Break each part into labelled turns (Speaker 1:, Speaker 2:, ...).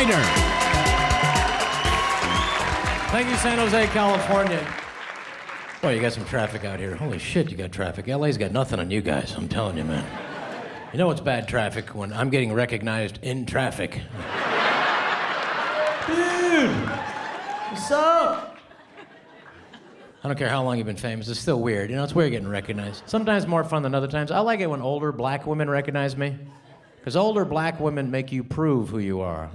Speaker 1: Schneider.
Speaker 2: Thank you, San Jose, California. Boy, you got some traffic out here. Holy shit, you got traffic. LA's got nothing on you guys, I'm telling you, man. You know what's bad traffic? When I'm getting recognized in traffic. Dude, what's up? I don't care how long you've been famous, it's still weird. You know, it's weird getting recognized. Sometimes more fun than other times. I like it when older black women recognize me. Because older black women make you prove who you are.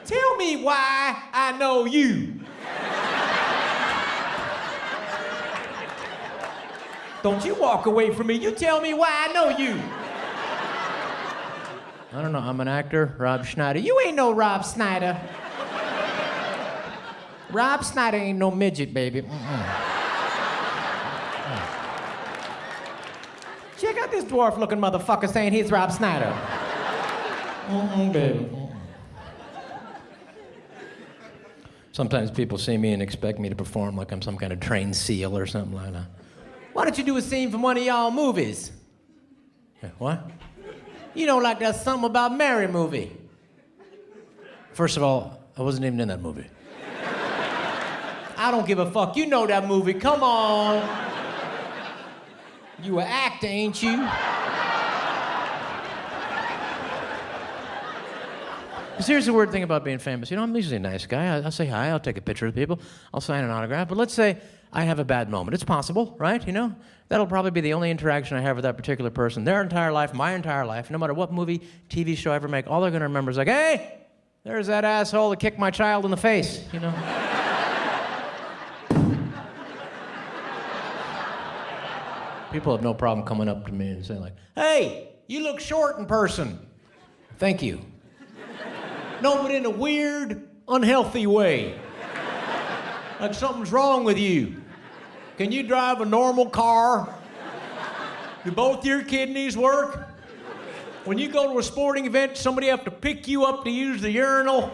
Speaker 2: Tell me why I know you. Don't you walk away from me. You tell me why I know you. I don't know, I'm an actor, Rob Schneider. You ain't no Rob Schneider. Rob Schneider ain't no midget, baby. Check out this dwarf-looking motherfucker saying he's Rob Schneider. Baby. Sometimes people see me and expect me to perform like I'm some kind of trained seal or something like that. Why don't you do a scene from one of y'all movies? What? You know, like that Something About Mary movie. First of all, I wasn't even in that movie. I don't give a fuck. You know that movie. Come on. You an actor, ain't you? Here's the weird thing about being famous. You know, I'm usually a nice guy. I'll say hi, I'll take a picture with people, I'll sign an autograph. But let's say I have a bad moment. It's possible, right? You know? That'll probably be the only interaction I have with that particular person. Their entire life, my entire life, no matter what movie, TV show I ever make, all they're gonna remember is like, hey, there's that asshole that kicked my child in the face, you know? People have no problem coming up to me and saying like, hey, you look short in person. Thank you. No, but in a weird, unhealthy way. Like something's wrong with you. Can you drive a normal car? Do both your kidneys work? When you go to a sporting event, somebody have to pick you up to use the urinal?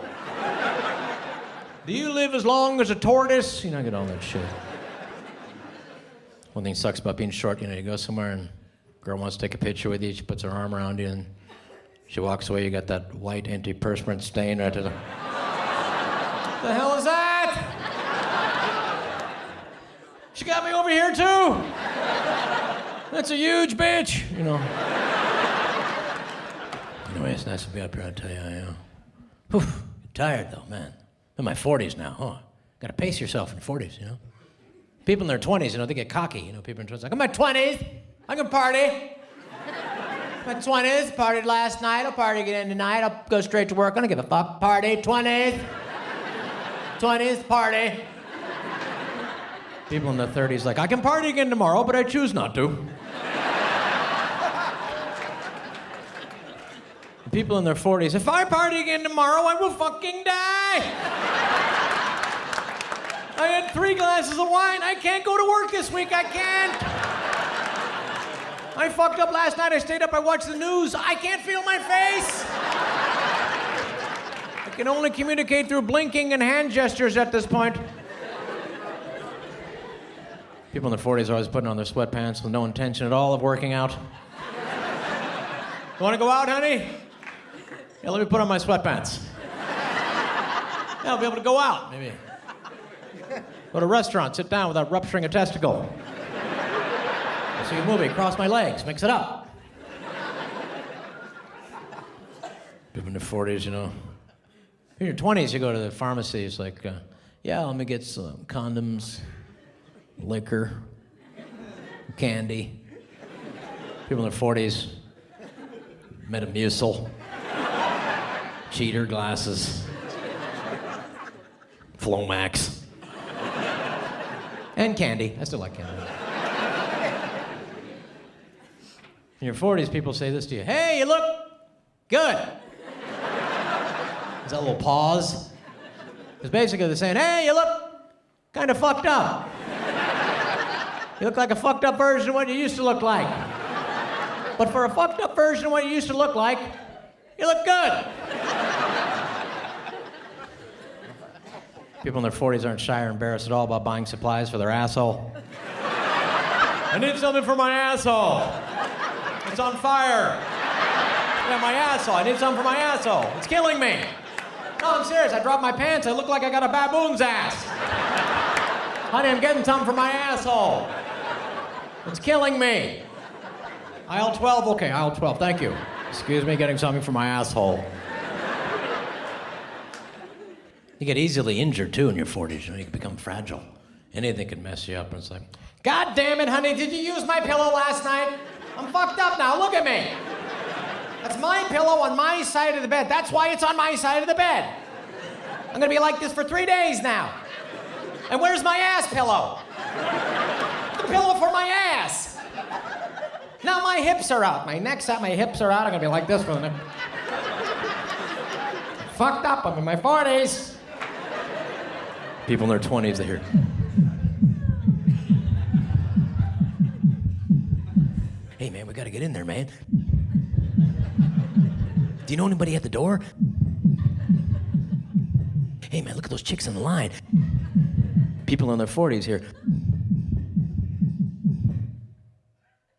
Speaker 2: Do you live as long as a tortoise? You know, I get all that shit. One thing sucks about being short, you know, you go somewhere and a girl wants to take a picture with you, she puts her arm around you and she walks away, you got that white antiperspirant stain right to the... The hell is that? She got me over here too? That's a huge bitch, you know. Anyway, it's nice to be up here, I tell you. Whew, tired though, man. I'm in my 40s now, huh? Gotta pace yourself in your 40s, you know. People in their 20s, you know, they get cocky, you know, people in their 20s, like, I'm in my 20s, I can party. My 20s, partied last night, I'll party again tonight, I'll go straight to work, I don't give a fuck. Party, 20s. 20s, party. People in their 30s like, I can party again tomorrow, but I choose not to. People in their 40s, if I party again tomorrow, I will fucking die. I had 3 glasses of wine, I can't go to work this week, I can't. I fucked up last night, I stayed up, I watched the news, I can't feel my face. I can only communicate through blinking and hand gestures at this point. People in their 40s are always putting on their sweatpants with no intention at all of working out. You wanna go out, honey? Yeah, let me put on my sweatpants. Yeah, I'll be able to go out, maybe. Go to a restaurant, sit down without rupturing a testicle. See a movie, cross my legs, mix it up. People in their 40s, you know. In your 20s, you go to the pharmacy, it's like, yeah, let me get some condoms, liquor, candy. People in their 40s, Metamucil, cheater glasses, Flomax, and candy. I still like candy. In your 40s, people say this to you, hey, you look good. Is that a little pause? Because basically they're saying, hey, you look kind of fucked up. You look like a fucked up version of what you used to look like. But for a fucked up version of what you used to look like, you look good. People in their 40s aren't shy or embarrassed at all about buying supplies for their asshole. I need something for my asshole. It's on fire. Yeah, my asshole. I need something for my asshole. It's killing me. No, I'm serious. I dropped my pants. I look like I got a baboon's ass. Honey, I'm getting something for my asshole. It's killing me. Aisle 12? Okay, aisle 12. Thank you. Excuse me, getting something for my asshole. You get easily injured, too, in your 40s. You know, you can become fragile. Anything can mess you up. And it's like, God damn it, honey, did you use my pillow last night? I'm fucked up now. Look at me. That's my pillow on my side of the bed. That's why it's on my side of the bed. I'm gonna be like this for 3 days now. And where's my ass pillow? The pillow for my ass. Now my hips are out. My neck's out, my hips are out. I'm gonna be like this for the next... Fucked up, I'm in my 40s. People in their 20s, they hear... Hey, man, we gotta get in there, man. Do you know anybody at the door? Hey, man, look at those chicks in the line. People in their 40s here.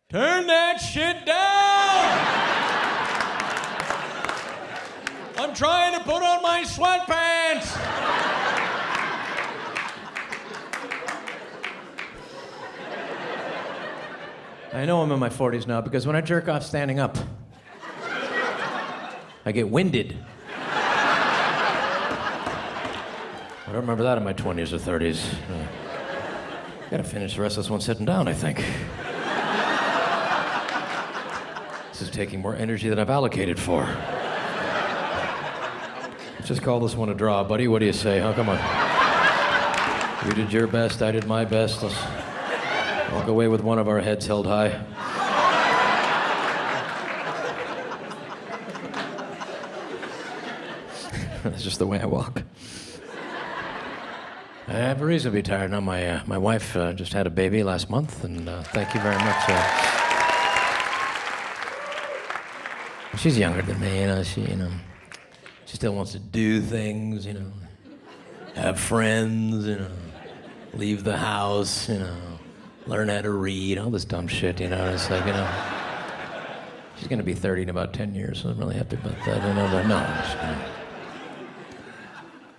Speaker 2: Turn that shit down! I'm trying to put on my sweatpants! I know I'm in my 40s now because when I jerk off standing up, I get winded. I don't remember that in my 20s or 30s. Gotta finish the rest of this one sitting down, I think. This is taking more energy than I've allocated for. Let's just call this one a draw, buddy. What do you say? Huh? Come on. You did your best, I did my best. Let's walk away with one of our heads held high. That's just the way I walk. I have a reason to be tired now. My wife just had a baby last month, and thank you very much. She's younger than me, she still wants to do things, have friends, leave the house, learn how to read, all this dumb shit, It's like, she's gonna be 30 in about 10 years, so I'm really happy about that, but no.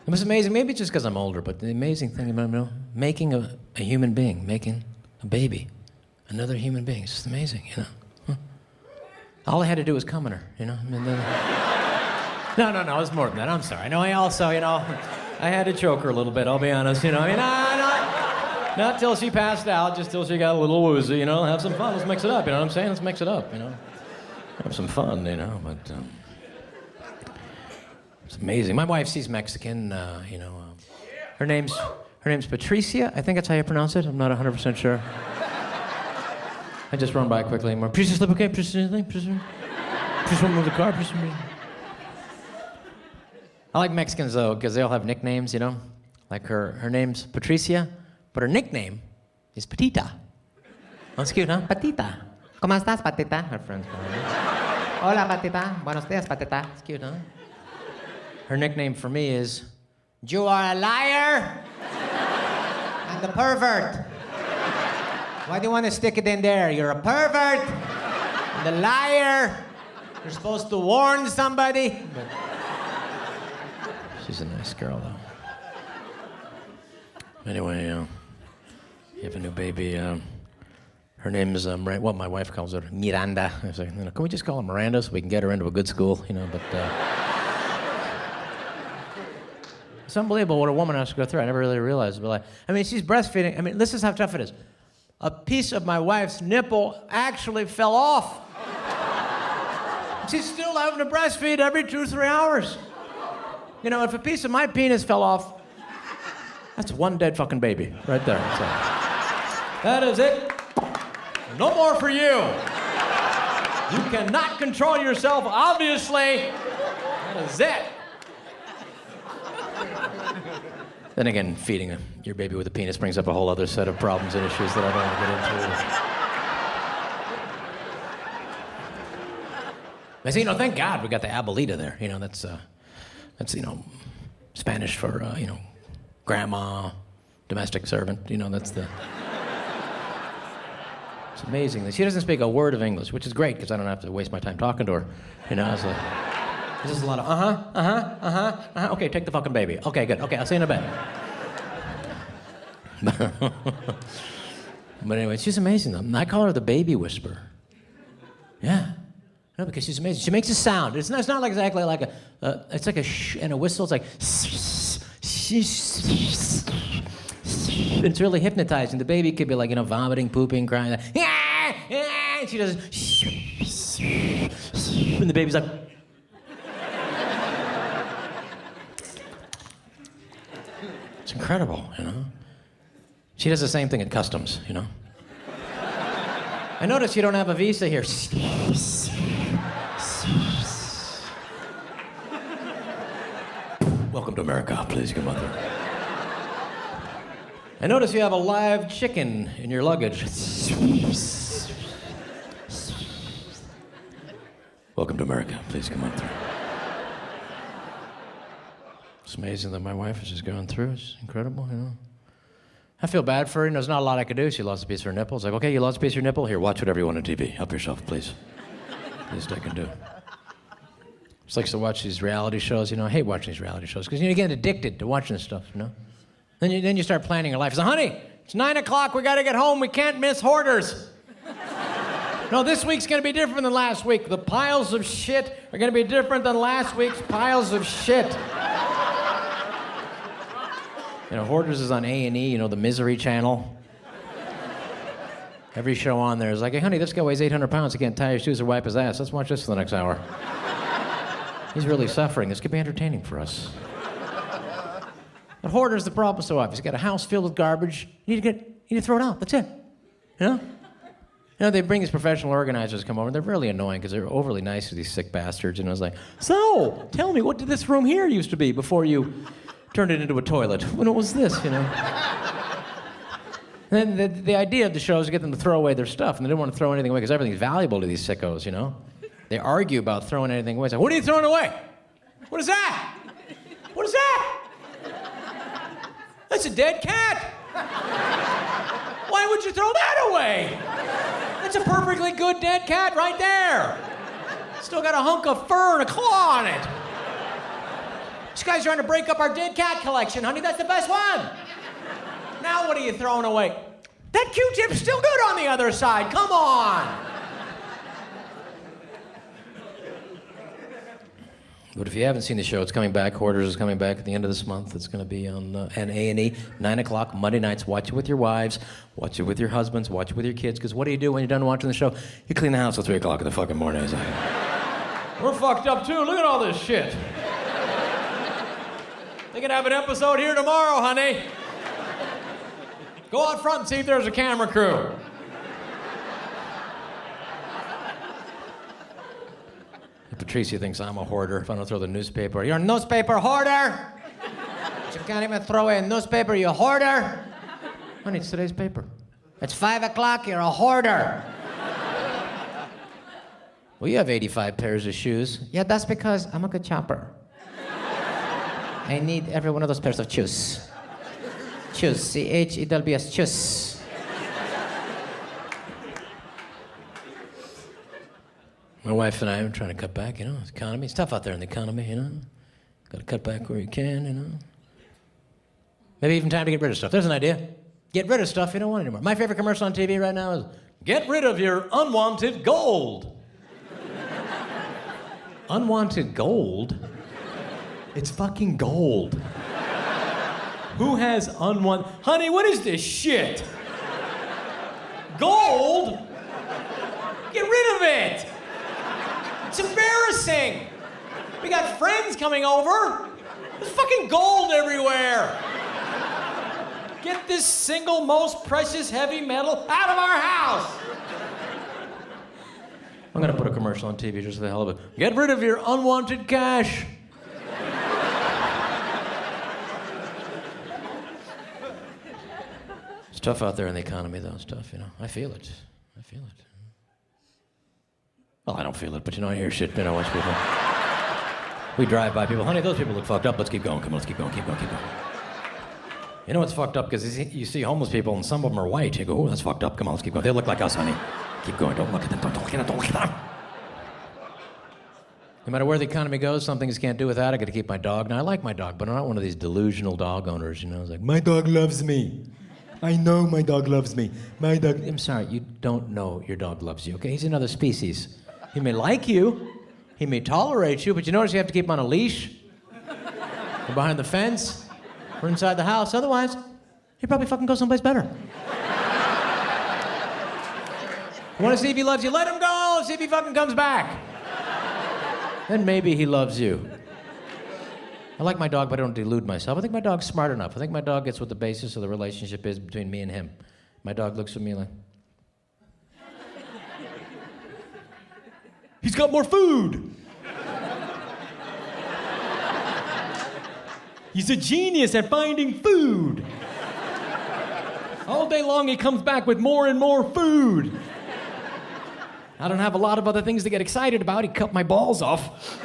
Speaker 2: It was amazing, maybe just because I'm older, but the amazing thing about making a human being, making a baby, another human being, it's just amazing, All I had to do was come in her, No, it was more than that, I'm sorry. No, I also, I had to choke her a little bit, I'll be honest, not till she passed out, just till she got a little woozy, have some fun, let's mix it up, you know what I'm saying? Let's mix it up, Have some fun, but... It's amazing. My wife, she's Mexican, her name's Patricia. I think that's how you pronounce it. I'm not 100% sure. I just run by quickly. Patricia, sleep okay? Patricia, Patricia, want to move the car? Patricia. I like Mexicans, though, because they all have nicknames, Like her name's Patricia, but her nickname is Patita. That's cute, huh? Patita. ¿Cómo estás, Patita? Her friends call her. Hola, Patita. Buenos días, Patita. It's cute, huh? Her nickname for me is, you are a liar and a pervert. Why do you want to stick it in there? You're a pervert and a liar. You're supposed to warn somebody. But she's a nice girl, though. Anyway, you have a new baby. Her name is, my wife calls her Miranda. I was like, can we just call her Miranda so we can get her into a good school, but... It's unbelievable what a woman has to go through. I never really realized. But she's breastfeeding. This is how tough it is. A piece of my wife's nipple actually fell off. She's still having to breastfeed every 2-3 hours. If a piece of my penis fell off, that's one dead fucking baby right there. So, that is it. No more for you. You cannot control yourself, obviously. That is it. Then again, feeding your baby with a penis brings up a whole other set of problems and issues that I don't want to get into. Thank God we got the abuelita there. That's Spanish for, grandma, domestic servant. That's the... It's amazing. She doesn't speak a word of English, which is great because I don't have to waste my time talking to her. You know, it's like, there's just a lot of okay, take the fucking baby. Okay, good. Okay, I'll see you in a bit. But anyway, she's amazing though. I call her the baby whisperer. Yeah. No, because she's amazing. She makes a sound. It's not like exactly like it's like a sh and a whistle. It's like it's really hypnotizing. The baby could be like, you know, vomiting, pooping, crying. And she does and the baby's like it's incredible, you know. She does the same thing at customs, you know. I notice you don't have a visa here. Welcome to America. Please come on through. I notice you have a live chicken in your luggage. Welcome to America. Please come on through. It's amazing that my wife is just going through. It's incredible, you know. I feel bad for her. You know, there's not a lot I could do. She lost a piece of her nipple. It's like, okay, you lost a piece of your nipple? Here, watch whatever you want on TV. Help yourself, please. Least I can do. It's like to watch these reality shows. You know, I hate watching these reality shows because you get addicted to watching this stuff, you know. Then you start planning your life. So, honey, it's 9 o'clock. We got to get home. We can't miss Hoarders. No, this week's going to be different than last week. The piles of shit are going to be different than last week's piles of shit. You know, Hoarders is on A&E, you know, the Misery Channel. Every show on there is like, hey, honey, this guy weighs 800 pounds. He can't tie his shoes or wipe his ass. Let's watch this for the next hour. He's really suffering. This could be entertaining for us. But Hoarder's the problem so obvious. You got a house filled with garbage. You need to throw it out. That's it. You know? You know, they bring these professional organizers to come over, and they're really annoying because they're overly nice to these sick bastards. You know, it's like, so, tell me, what did this room here used to be before you turned it into a toilet? When was this, you know? And then the idea of the show is to get them to throw away their stuff, and they didn't want to throw anything away because everything's valuable to these sickos, you know? They argue about throwing anything away. It's like, what are you throwing away? What is that? What is that? That's a dead cat. Why would you throw that away? That's a perfectly good dead cat right there. Still got a hunk of fur and a claw on it. This guy's trying to break up our dead cat collection, honey. That's the best one. Now what are you throwing away? That Q-tip's still good on the other side. Come on. But if you haven't seen the show, it's coming back. Hoarders is coming back at the end of this month. It's going to be on A&E, 9 o'clock, Monday nights. Watch it with your wives. Watch it with your husbands. Watch it with your kids. Because what do you do when you're done watching the show? You clean the house till 3 o'clock in the fucking morning. It's like, we're fucked up, too. Look at all this shit. They can have an episode here tomorrow, honey. Go out front and see if there's a camera crew. Patricia thinks I'm a hoarder if I don't throw the newspaper. You're a newspaper hoarder! You can't even throw away a newspaper, you hoarder! Honey, it's today's paper. It's 5 o'clock, you're a hoarder! Well, you have 85 pairs of shoes. Yeah, that's because I'm a good chopper. I need every one of those pairs of shoes. Shoes, C-H-E-W-S, shoes. My wife and I are trying to cut back, you know, the economy. It's tough out there in the economy, you know. Got to cut back where you can, you know. Maybe even time to get rid of stuff. There's an idea. Get rid of stuff you don't want anymore. My favorite commercial on TV right now is, get rid of your unwanted gold. Unwanted gold? It's fucking gold. Who has unwanted... Honey, what is this shit? Gold? Get rid of it! It's embarrassing. We got friends coming over. There's fucking gold everywhere. Get this single most precious heavy metal out of our house. I'm gonna put a commercial on TV just for the hell of it. Get rid of your unwanted cash. It's tough out there in the economy, though. It's tough, you know. I feel it. I feel it. Well, I don't feel it, but you know, I hear shit, you know, watch people. We drive by people, honey, those people look fucked up, let's keep going, come on, let's keep going, keep going, keep going. You know what's fucked up? Because you see homeless people and some of them are white. You go, oh, that's fucked up. Come on, let's keep going. They look like us, honey. Keep going. Don't look at them. Don't look at them. Don't look at them. No matter where the economy goes, some things can't do without. I got to keep my dog. Now, I like my dog, but I'm not one of these delusional dog owners, you know. It's like, my dog loves me. I know my dog loves me. My dog... I'm sorry, you don't know your dog loves you, okay? He's another species. He may like you. He may tolerate you, but you notice you have to keep him on a leash. Or behind the fence. Or inside the house. Otherwise, he'd probably fucking go someplace better. You want to see if he loves you? Let him go! See if he fucking comes back. Then maybe he loves you. I like my dog, but I don't delude myself. I think my dog's smart enough. I think my dog gets what the basis of the relationship is between me and him. My dog looks at me like... He's got more food! He's a genius at finding food! All day long he comes back with more and more food. I don't have a lot of other things to get excited about. He cut my balls off.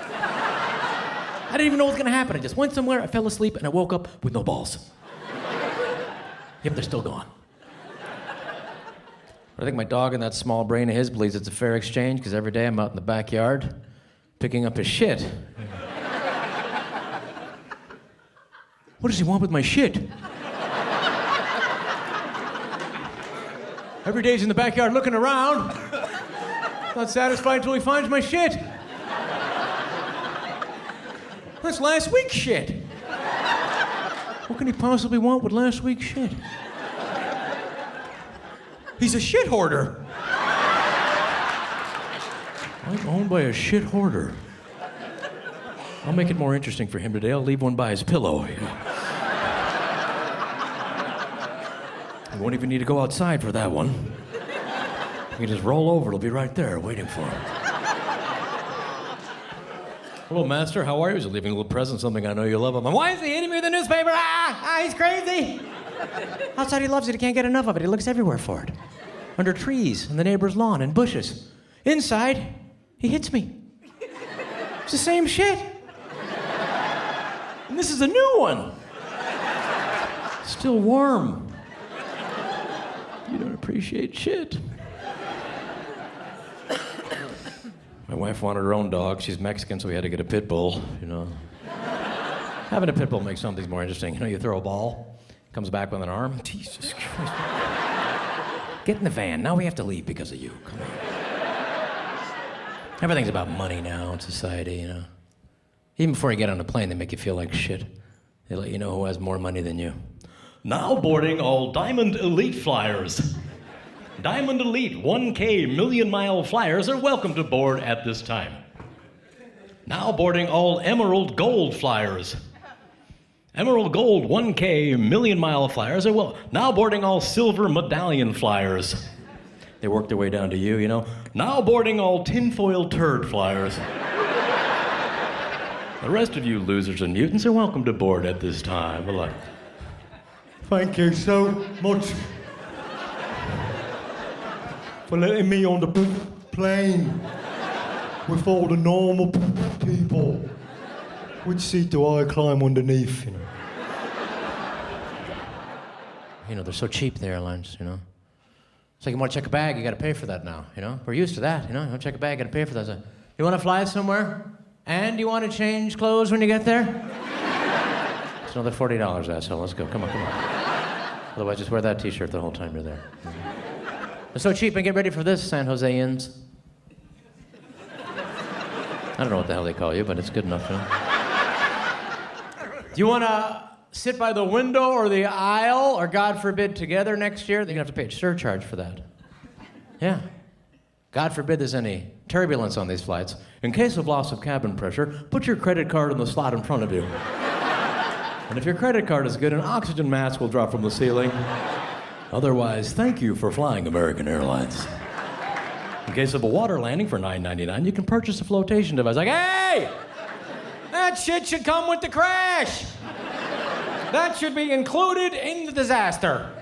Speaker 2: I didn't even know what was gonna happen. I just went somewhere, I fell asleep, and I woke up with no balls. Yep, they're still gone. But I think my dog and that small brain of his believes it's a fair exchange, because every day I'm out in the backyard picking up his shit. What does he want with my shit? Every day he's in the backyard looking around. Not satisfied until he finds my shit. That's last week's shit. What can he possibly want with last week's shit? He's a shit hoarder. I'm owned by a shit hoarder. I'll make it more interesting for him today. I'll leave one by his pillow. You know. He won't even need to go outside for that one. You can just roll over. It'll be right there waiting for him. Hello, master. How are you? He's leaving a little present, something I know you love. I'm like, why is he hitting me with the newspaper? He's crazy. Outside, he loves it. He can't get enough of it. He looks everywhere for it. Under trees, in the neighbor's lawn, in bushes. Inside, he hits me. It's the same shit. And this is a new one. Still warm. You don't appreciate shit. My wife wanted her own dog. She's Mexican, so we had to get a pit bull, you know. Having a pit bull makes some things more interesting. You know, you throw a ball, comes back with an arm. Jesus Christ. Get in the van. Now we have to leave because of you. Come on. Everything's about money now in society, you know. Even before you get on a plane, they make you feel like shit. They let you know who has more money than you.
Speaker 1: Now boarding all Diamond Elite flyers. Diamond Elite 1K million-mile flyers are welcome to board at this time. Now boarding all Emerald Gold flyers. Emerald Gold 1K million-mile flyers are now boarding all Silver Medallion flyers. They work their way down to you, you know. Now boarding all Tinfoil Turd flyers. The rest of you losers and mutants are welcome to board at this time. Good luck.
Speaker 3: Thank you so much for letting me on the plane with all the normal people. Which seat do I climb underneath, you know?
Speaker 2: You know, they're so cheap, the airlines, you know. It's like you want to check a bag, you got to pay for that now, you know. We're used to that, you know. You want to check a bag, you got to pay for that. So, you want to fly somewhere? And you want to change clothes when you get there? It's another $40, asshole. Let's go. Come on, come on. Otherwise, just wear that t-shirt the whole time you're there. It's so cheap, and get ready for this, San Joseans. I don't know what the hell they call you, but it's good enough, you know. Do you want to sit by the window or the aisle, or God forbid, together next year? You're going to have to pay a surcharge for that. Yeah. God forbid there's any turbulence on these flights. In case of loss of cabin pressure, put your credit card in the slot in front of you. And if your credit card is good, an oxygen mask will drop from the ceiling. Otherwise, thank you for flying American Airlines. In case of a water landing for $9.99, you can purchase a flotation device. Like, hey! That shit should come with the crash! That should be included in the disaster.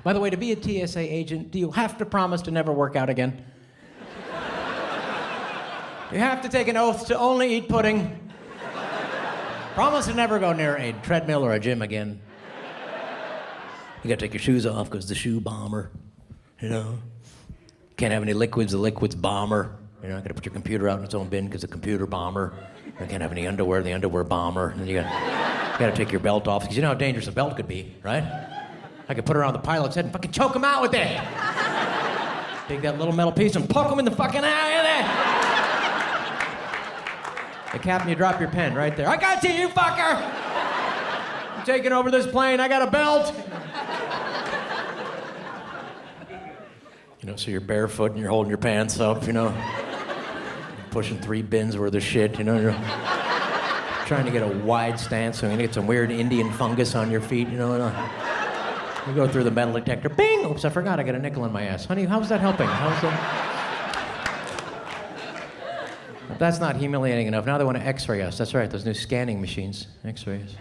Speaker 2: By the way, to be a TSA agent, do you have to promise to never work out again? You have to take an oath to only eat pudding. Promise to never go near a treadmill or a gym again. You gotta take your shoes off because the shoe bomber, you know? Can't have any liquids, the liquids bomber. You know, you gotta put your computer out in its own bin because the computer bomber. You can't have any underwear, the underwear bomber. And then you gotta take your belt off because you know how dangerous a belt could be, right? I could put it around the pilot's head and fucking choke him out with it. Take that little metal piece and poke him in the fucking eye of it. The captain, you drop your pen right there. I got you, you fucker! I'm taking over this plane, I got a belt! You know, so you're barefoot and you're holding your pants up, you know? Pushing 3 bins worth of shit, you know? You're trying to get a wide stance so you're gonna get some weird Indian fungus on your feet, you know? You go through the metal detector, bing! Oops, I forgot I got a nickel in my ass. Honey, how's that helping? How's that? If that's not humiliating enough, now they want to x-ray us. That's right, those new scanning machines, x-rays.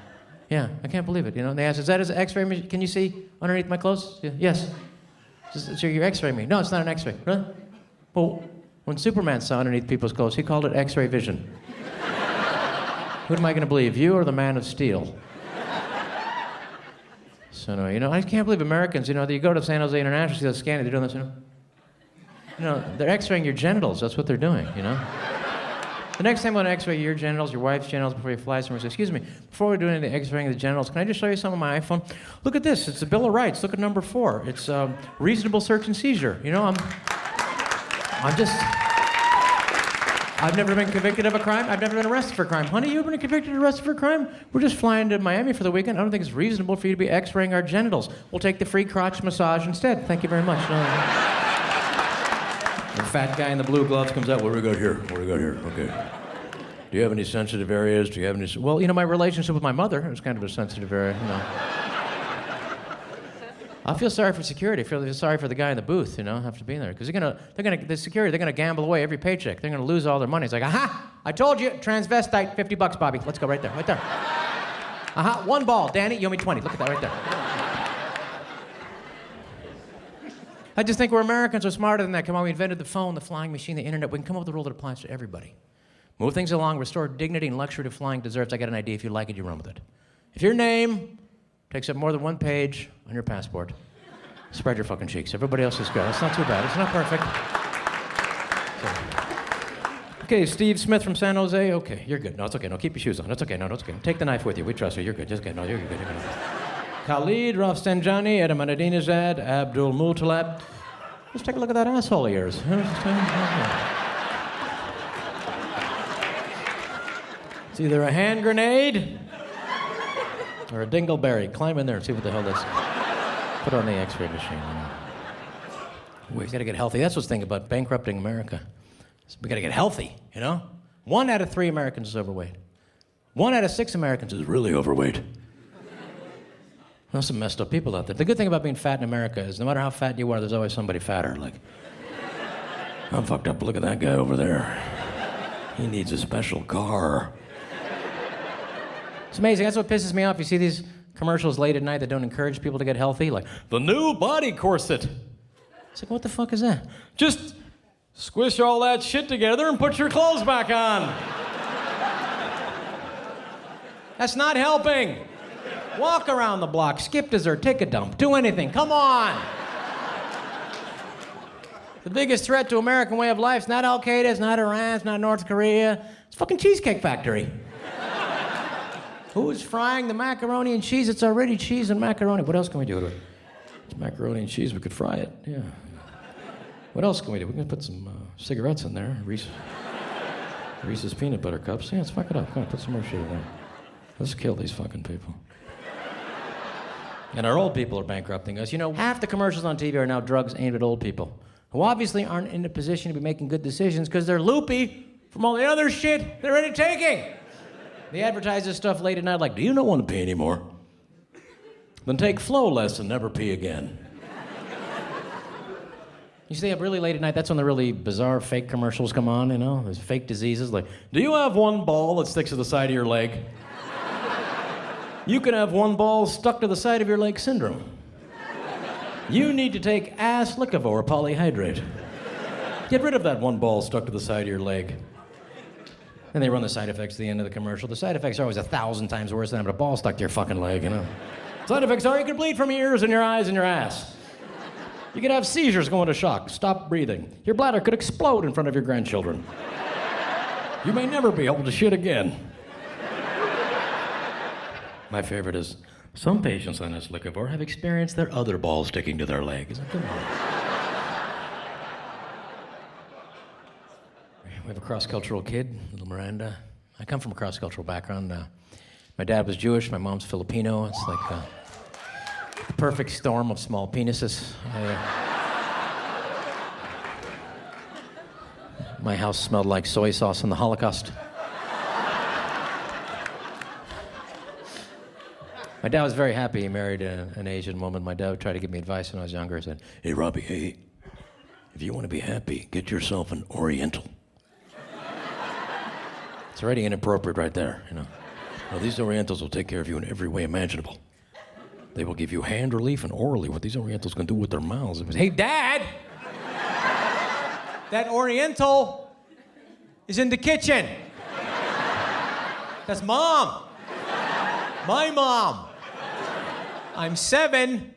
Speaker 2: Yeah, I can't believe it, you know? And they ask, is that an x-ray machine? Can you see underneath my clothes? Yeah, yes. So you're x-raying me. No, it's not an x-ray. Really? Well, when Superman saw underneath people's clothes, he called it x-ray vision. Who am I going to believe, you or the Man of Steel? So, no, you know, I can't believe Americans, you know, you go to San Jose International, see those scanning, they're doing this, you know? You know, they're x-raying your genitals, that's what they're doing, you know? The next time I want to x-ray your genitals, your wife's genitals before you fly somewhere, say, excuse me, before we're doing any x-raying of the genitals, can I just show you something on my iPhone? Look at this, it's the Bill of Rights, look at number 4. It's reasonable search and seizure. You know, I've never been convicted of a crime. I've never been arrested for a crime. Honey, you ever been convicted or arrested for a crime? We're just flying to Miami for the weekend. I don't think it's reasonable for you to be x-raying our genitals. We'll take the free crotch massage instead. Thank you very much. No. The fat guy in the blue gloves comes out. What do we got here? What do we got here? Okay. Do you have any sensitive areas? Do you have any... Well, you know, my relationship with my mother is kind of a sensitive area, you know. I feel sorry for security. I feel sorry for the guy in the booth, you know, after being there. Because the security, they're gonna gamble away every paycheck. They're gonna lose all their money. It's like, aha, I told you, transvestite, $50, Bobby. Let's go right there, right there. Aha, 1 ball. Danny, you owe me 20. Look at that right there. I just think we're Americans are smarter than that. Come on, we invented the phone, the flying machine, the internet. We can come up with a rule that applies to everybody. Move things along, restore dignity and luxury to flying desserts. I got an idea. If you like it, you run with it. If your name takes up more than 1 page on your passport, spread your fucking cheeks. Everybody else is good. It's not too bad. It's not perfect. So. Okay, Steve Smith from San Jose. Okay, you're good. No, it's okay. No, keep your shoes on. It's okay. No, it's okay. Take the knife with you. We trust you. You're good. Just okay. No, you're good. You're good. Khalid, Rafsanjani, Ahmadinejad, Abdul Muttalab. Just take a look at that asshole of yours. It's either a hand grenade or a dingleberry. Climb in there and see what the hell that's... Put it on the x-ray machine. We gotta get healthy. That's what's the thing about bankrupting America. We gotta get healthy, you know? 1 out of 3 Americans is overweight. 1 out of 6 Americans is really overweight. There's some messed up people out there. The good thing about being fat in America is no matter how fat you are, there's always somebody fatter. Like, I'm fucked up. Look at that guy over there. He needs a special car. It's amazing. That's what pisses me off. You see these commercials late at night that don't encourage people to get healthy, like the new body corset. It's like, what the fuck is that? Just squish all that shit together and put your clothes back on. That's not helping. Walk around the block, skip dessert, take a dump, do anything. Come on. The biggest threat to American way of life is not Al-Qaeda, it's not Iran, it's not North Korea. It's fucking Cheesecake Factory. Who is frying the macaroni and cheese? It's already cheese and macaroni. What else can we do to it? It's macaroni and cheese. We could fry it. Yeah. What else can we do? We can put some cigarettes in there. Reese's peanut butter cups. Yeah, let's fuck it up. Come on, put some more shit in there. Let's kill these fucking people. And our old people are bankrupting us. You know, half the commercials on TV are now drugs aimed at old people, who obviously aren't in a position to be making good decisions because they're loopy from all the other shit they're already taking. They advertise this stuff late at night like, do you not want to pee anymore? Then take flow less and never pee again. You stay up really late at night, that's when the really bizarre fake commercials come on, you know? There's fake diseases like, do you have 1 ball that sticks to the side of your leg? You can have 1 ball stuck to the side of your leg syndrome. You need to take ass Liquivor polyhydrate. Get rid of that 1 ball stuck to the side of your leg. And they run the side effects at the end of the commercial. The side effects are always 1,000 times worse than having a ball stuck to your fucking leg, you know. Side effects are you could bleed from your ears and your eyes and your ass. You could have seizures going to shock, stop breathing. Your bladder could explode in front of your grandchildren. You may never be able to shit again. My favorite is, some patients on this liquor have experienced their other balls sticking to their legs. Come on. We have a cross-cultural kid, little Miranda. I come from a cross-cultural background. My dad was Jewish, my mom's Filipino. It's like the perfect storm of small penises. My house smelled like soy sauce in the Holocaust. My dad was very happy he married an Asian woman. My dad would try to give me advice when I was younger. He said, "Hey, Robbie, hey, if you want to be happy, get yourself an Oriental." It's already inappropriate right there, you know. Well, these Orientals will take care of you in every way imaginable. They will give you hand relief and orally. What these Orientals can do with their mouths. It was, "Hey, Dad! That Oriental is in the kitchen. That's Mom. My mom. I'm 7.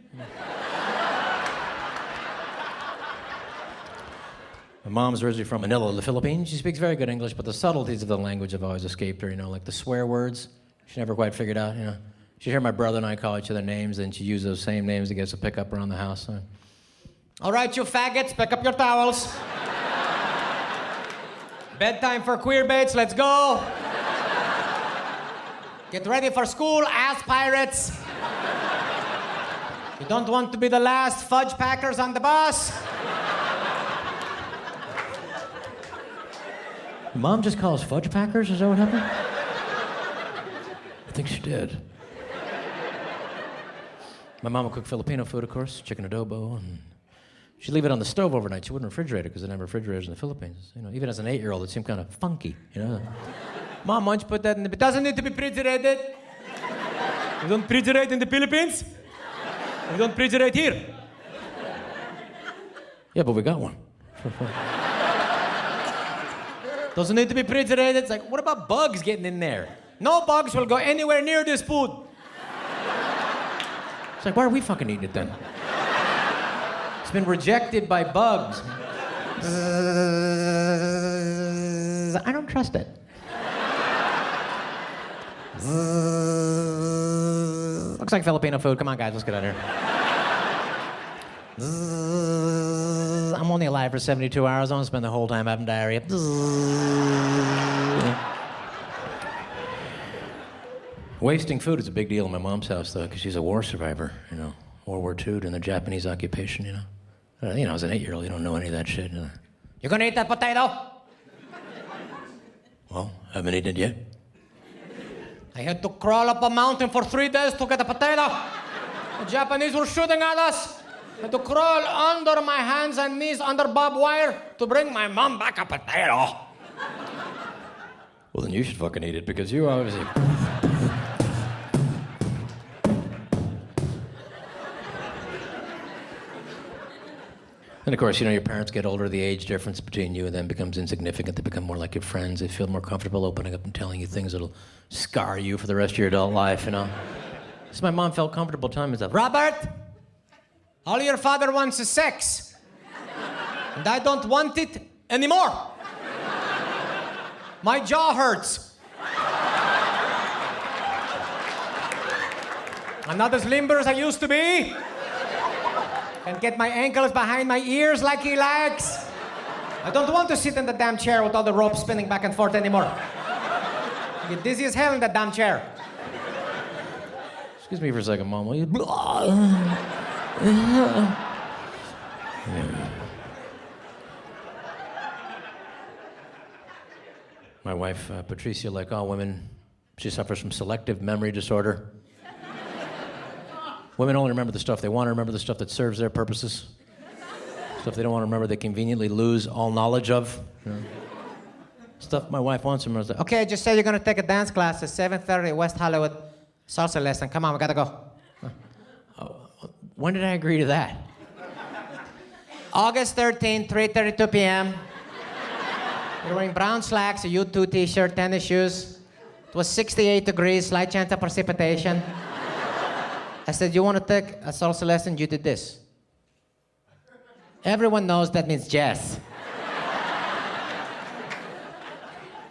Speaker 2: My mom's originally from Manila, the Philippines. She speaks very good English, but the subtleties of the language have always escaped her, you know, like the swear words. She never quite figured out, you know. She'd hear my brother and I call each other names, and she'd use those same names to get us to pick up around the house. All right, you faggots, pick up your towels. Bedtime for queer baits, let's go. Get ready for school, ass pirates. You don't want to be the last fudge packers on the bus. Mom just calls fudge packers? Is that what happened? I think she did. My mom would cook Filipino food, of course, chicken adobo, and she'd leave it on the stove overnight. She wouldn't refrigerate it because they didn't have refrigerators in the Philippines. You know, even as an 8-year-old, it seemed kind of funky, you know. Mom, why don't you put that in the... It doesn't need to be refrigerated. We don't refrigerate in the Philippines. We don't refrigerate here. Yeah, but we got one. Doesn't need to be refrigerated. It's like, what about bugs getting in there? No bugs will go anywhere near this food. It's like, why are we fucking eating it then? It's been rejected by bugs. I don't trust it. Looks like Filipino food. Come on, guys, let's get out of here. I'm only alive for 72 hours. I don't spend the whole time having diarrhea. Wasting food is a big deal in my mom's house, though, because she's a war survivor, you know. World War II during the Japanese occupation, you know. You know, as an 8-year-old, you don't know any of that shit. You know. You're gonna eat that potato? Well, haven't eaten it yet. I had to crawl up a mountain for 3 days to get a potato. The Japanese were shooting at us. I had to crawl under my hands and knees under barbed wire to bring my mom back a potato. Well, then you should fucking eat it because you obviously... And of course, you know, your parents get older, the age difference between you and them becomes insignificant. They become more like your friends. They feel more comfortable opening up and telling you things that'll scar you for the rest of your adult life, you know. So my mom felt comfortable telling me stuff. Robert, all your father wants is sex. And I don't want it anymore. My jaw hurts. I'm not as limber as I used to be. Can get my ankles behind my ears like he likes. I don't want to sit in the damn chair with all the ropes spinning back and forth anymore. I get dizzy as hell in that damn chair. Excuse me for a second, Mom, will you? My wife, Patricia, like all women, she suffers from selective memory disorder. Women only remember the stuff they want to remember, the stuff that serves their purposes. Stuff they don't want to remember, they conveniently lose all knowledge of. You know? Stuff my wife wants to remember. Like, okay, just say you're going to take a dance class at 7:30 West Hollywood. Salsa lesson. Come on, we got to go. When did I agree to that? August 13th, 3:32 p.m. You're wearing brown slacks, a U2 t-shirt, tennis shoes. It was 68 degrees, slight chance of precipitation. I said, you want to take a salsa lesson? You did this. Everyone knows that means Jess.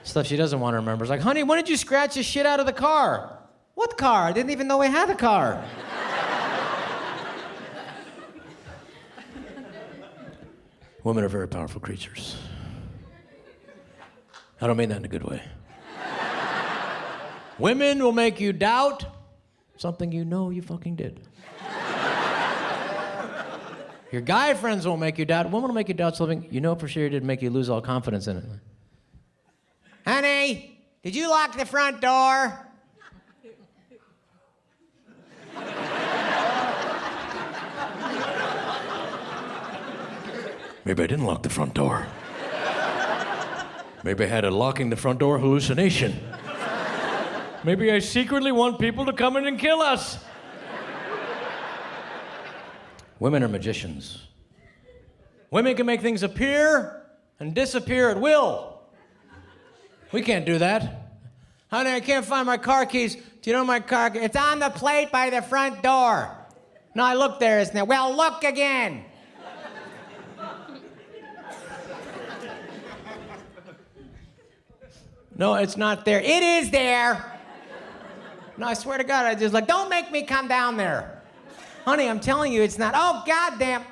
Speaker 2: Stuff she doesn't want to remember. It's like, honey, when did you scratch the shit out of the car? What car? I didn't even know we had a car. Women are very powerful creatures. I don't mean that in a good way. Women will make you doubt something you know you fucking did. Your guy friends won't make you doubt. Women will make you doubt something you know for sure did make you lose all confidence in it. Honey, did you lock the front door? Maybe I didn't lock the front door. Maybe I had a locking the front door hallucination. Maybe I secretly want people to come in and kill us. Women are magicians. Women can make things appear and disappear at will. We can't do that. Honey, I can't find my car keys. Do you know my car keys? It's on the plate by the front door. No, I looked there, isn't it? Well, look again. No, it's not there. It is there. No, I swear to God, I just like, don't make me come down there. Honey, I'm telling you, it's not. Oh, goddamn.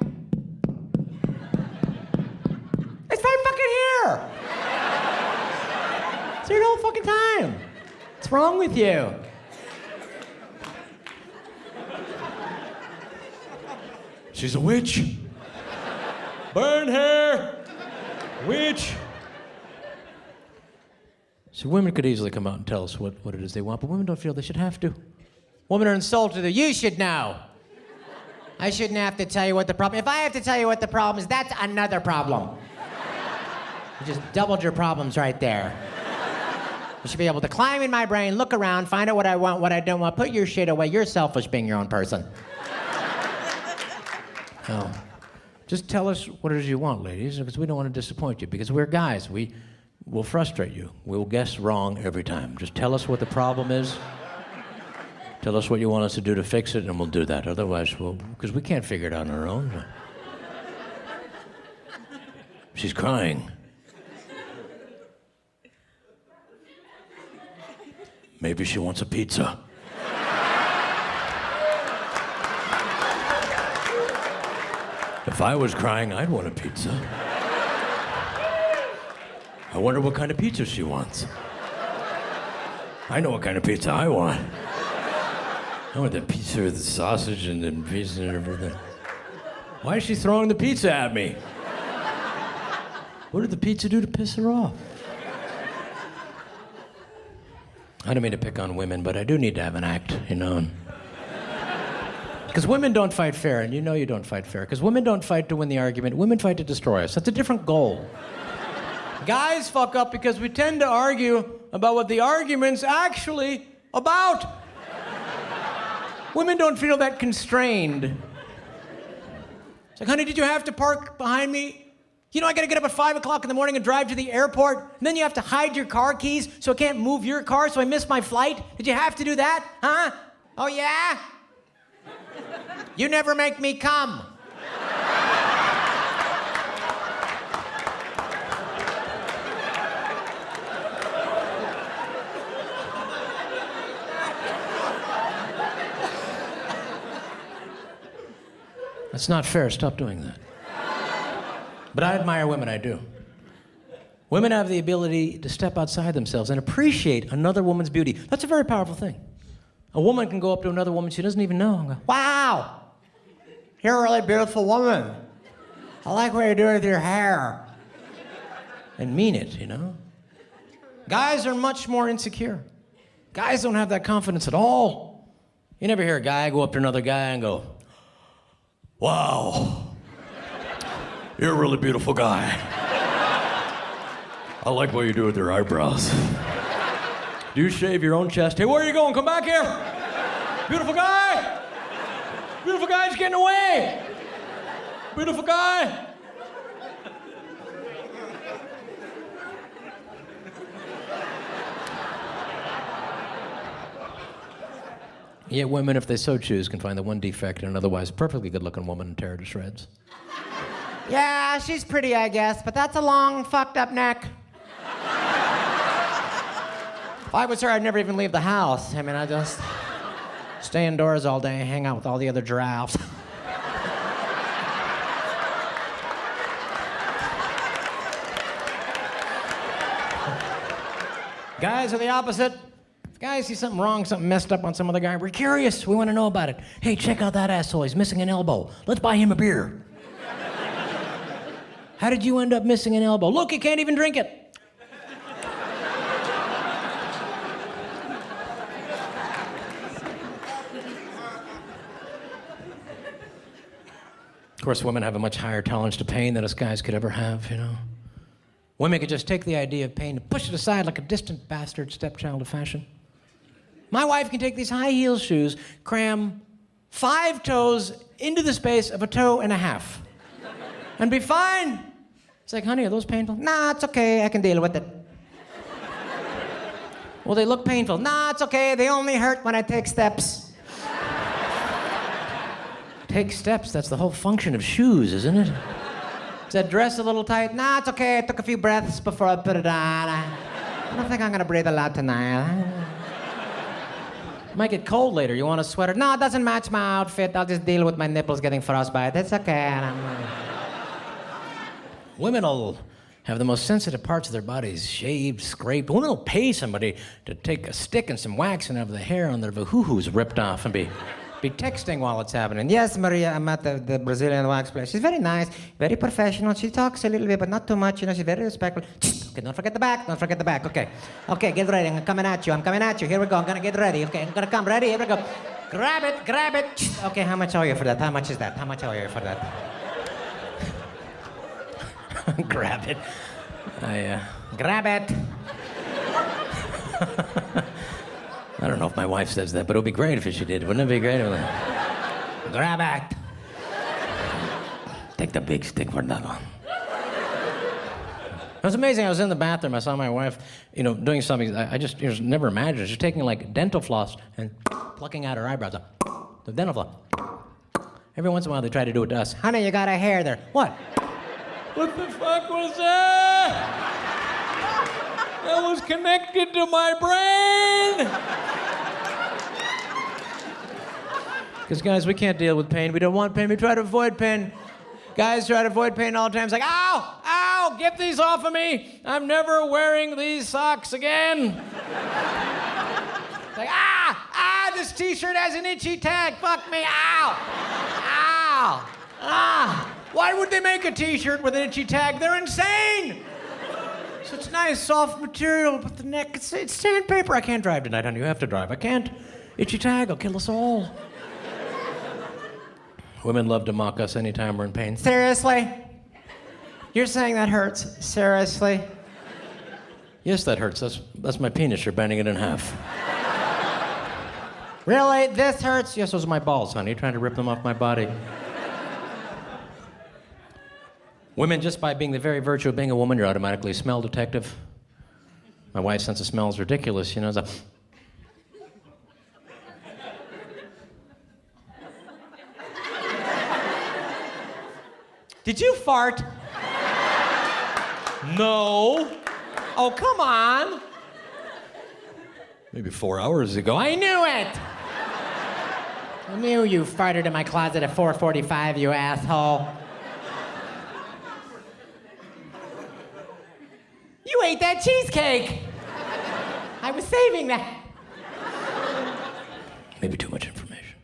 Speaker 2: It's right fucking here. It's here the whole fucking time. What's wrong with you? She's a witch. Burn her. Witch. So women could easily come out and tell us what it is they want, but women don't feel they should have to. Women are insulted that you should know. I shouldn't have to tell you what the problem. If I have to tell you what the problem is, that's another problem. You just doubled your problems right there. You should be able to climb in my brain, look around, find out what I want, what I don't want, put your shit away. You're selfish being your own person. No. Just tell us what it is you want, ladies, because we don't want to disappoint you, because we're guys. We'll frustrate you. We'll guess wrong every time. Just tell us what the problem is. Tell us what you want us to do to fix it, and we'll do that. Otherwise, because we can't figure it out on our own. She's crying. Maybe she wants a pizza. If I was crying, I'd want a pizza. I wonder what kind of pizza she wants. I know what kind of pizza I want. I want the pizza with the sausage and the pizza and everything. Why is she throwing the pizza at me? What did the pizza do to piss her off? I don't mean to pick on women, but I do need to have an act, you know. Because women don't fight fair, and you know you don't fight fair. Because women don't fight to win the argument. Women fight to destroy us. That's a different goal. Guys fuck up because we tend to argue about what the argument's actually about. Women don't feel that constrained. It's like, honey, did you have to park behind me? You know, I gotta get up at 5 o'clock in the morning and drive to the airport, and then you have to hide your car keys so I can't move your car so I miss my flight? Did you have to do that? Huh? Oh, yeah? You never make me come. That's not fair. Stop doing that. But I admire women, I do. Women have the ability to step outside themselves and appreciate another woman's beauty. That's a very powerful thing. A woman can go up to another woman she doesn't even know and go, wow, you're a really beautiful woman. I like what you're doing with your hair. And mean it, you know? Guys are much more insecure. Guys don't have that confidence at all. You never hear a guy go up to another guy and go, wow, you're a really beautiful guy. I like what you do with your eyebrows. Do you shave your own chest? Hey, where are you going? Come back here. Beautiful guy. Beautiful guy's getting away. Beautiful guy. Yet women, if they so choose, can find the one defect in an otherwise perfectly good-looking woman and tear her to shreds.
Speaker 4: Yeah, she's pretty, I guess, but that's a long, fucked up neck. If I was her, I'd never even leave the house. I mean, I just stay indoors all day and hang out with all the other giraffes.
Speaker 2: Guys are the opposite. If guys see something wrong, something messed up on some other guy, we're curious. We want to know about it. Hey, check out that asshole. He's missing an elbow. Let's buy him a beer. How did you end up missing an elbow? Look, he can't even drink it. Of course, women have a much higher tolerance to pain than us guys could ever have, you know. Women could just take the idea of pain and push it aside like a distant bastard stepchild of fashion. My wife can take these high heel shoes, cram 5 toes into the space of a toe and a half, and be fine. It's like, honey, are those painful? Nah, it's okay, I can deal with it. Well, they look painful. Nah, it's okay, they only hurt when I take steps. Take steps, that's the whole function of shoes, isn't it? Is that dress a little tight? Nah, it's okay, I took a few breaths before I put it on. I don't think I'm gonna breathe a lot tonight. Might get cold later, you want a sweater? No, it doesn't match my outfit, I'll just deal with my nipples getting frostbite. It's okay. Women will have the most sensitive parts of their bodies shaved, scraped. Women will pay somebody to take a stick and some wax and have the hair on their vahoo-hoos ripped off and be texting while it's happening. Yes, Maria, I'm at the Brazilian wax place. She's very nice, very professional. She talks a little bit, but not too much. You know, she's very respectful. Okay, don't forget the back. Don't forget the back. Okay. Okay, get ready. I'm coming at you. I'm coming at you. Here we go. I'm gonna get ready. Okay, I'm gonna come. Ready? Here we go. Grab it. Grab it. Okay, how much owe you for that? How much is that? How much owe you for that? Grab it.
Speaker 4: Grab it.
Speaker 2: I don't know if my wife says that, but it would be great if she did. Wouldn't it be great?
Speaker 4: Grab it.
Speaker 2: Take the big stick for that one. It was amazing. I was in the bathroom. I saw my wife, you know, doing something I just never imagined. She's taking like dental floss and plucking out her eyebrows. The dental floss. Every once in a while they try to do it to us.
Speaker 4: Honey, you got a hair there.
Speaker 2: What? What the fuck was that? That was connected to my brain. Because guys, we can't deal with pain. We don't want pain. We try to avoid pain. Guys try to avoid pain all the time. It's like, ow, ow, get these off of me. I'm never wearing these socks again. Like, this t-shirt has an itchy tag. Fuck me, ow, ow, Why would they make a t-shirt with an itchy tag? They're insane. Such nice, soft material, but the neck, it's sandpaper. I can't drive tonight, honey. You have to drive. I can't. Itchy tag, I'll kill us all. Women love to mock us anytime we're in pain.
Speaker 4: Seriously? You're saying that hurts? Seriously?
Speaker 2: Yes, that hurts. That's my penis. You're bending it in half.
Speaker 4: Really? This hurts?
Speaker 2: Yes, those are my balls, honey. You're trying to rip them off my body. Women, just by being the very virtue of being a woman, you're automatically a smell detective. My wife's sense of smell is ridiculous, you know. It's a...
Speaker 4: Did you fart?
Speaker 2: No.
Speaker 4: Oh, come on.
Speaker 2: Maybe 4 hours ago.
Speaker 4: I knew it. I knew you farted in my closet at 4:45, you asshole. You ate that cheesecake. I was saving that.
Speaker 2: Maybe too much information.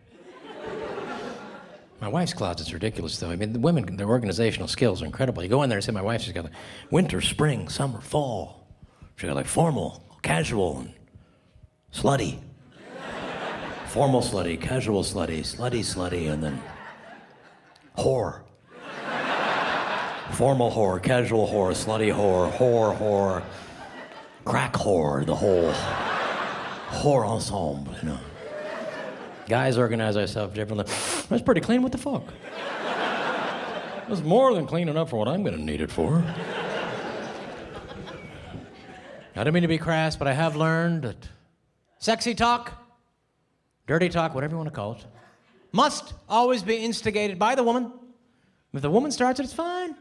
Speaker 2: My wife's closet's ridiculous, though. I mean, the women, their organizational skills are incredible. You go in there and say, my wife, she's got like winter, spring, summer, fall. She's got like formal, casual, and slutty. Formal slutty, casual slutty, slutty, and then whore. Formal whore, casual whore, slutty whore, crack whore, the whole whore ensemble, you know. Guys organize ourselves differently. That's pretty clean, what the fuck? That's more than clean enough for what I'm gonna need it for. I don't mean to be crass, but I have learned that sexy talk dirty talk, whatever you want to call it, must always be instigated by the woman. If the woman starts it, it's fine.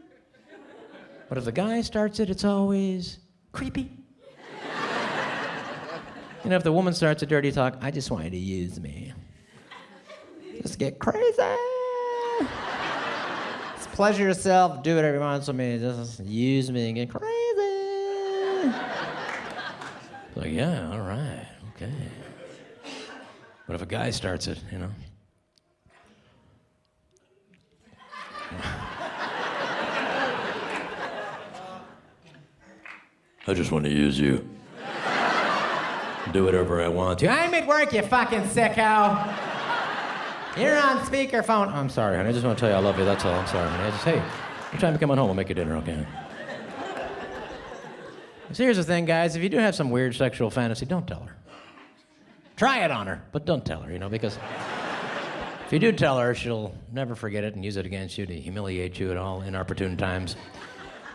Speaker 2: But if the guy starts it, it's always creepy. You know, if the woman starts a dirty talk, I just want you to use me. Just get crazy. Just pleasure yourself, do whatever you want with me. Just use me and get crazy. Like, yeah, all right, okay. But if a guy starts it, you know. I just want to use you. Do whatever I want to. I'm at work, you fucking sicko. You're on speakerphone. I'm sorry, honey. I just want to tell you I love you. That's all. I'm sorry, honey. Hey, what time you coming home? We'll make you dinner, okay? So here's the thing, guys. If you do have some weird sexual fantasy, don't tell her. Try it on her, but don't tell her, you know, because if you do tell her, she'll never forget it and use it against you to humiliate you at all inopportune times.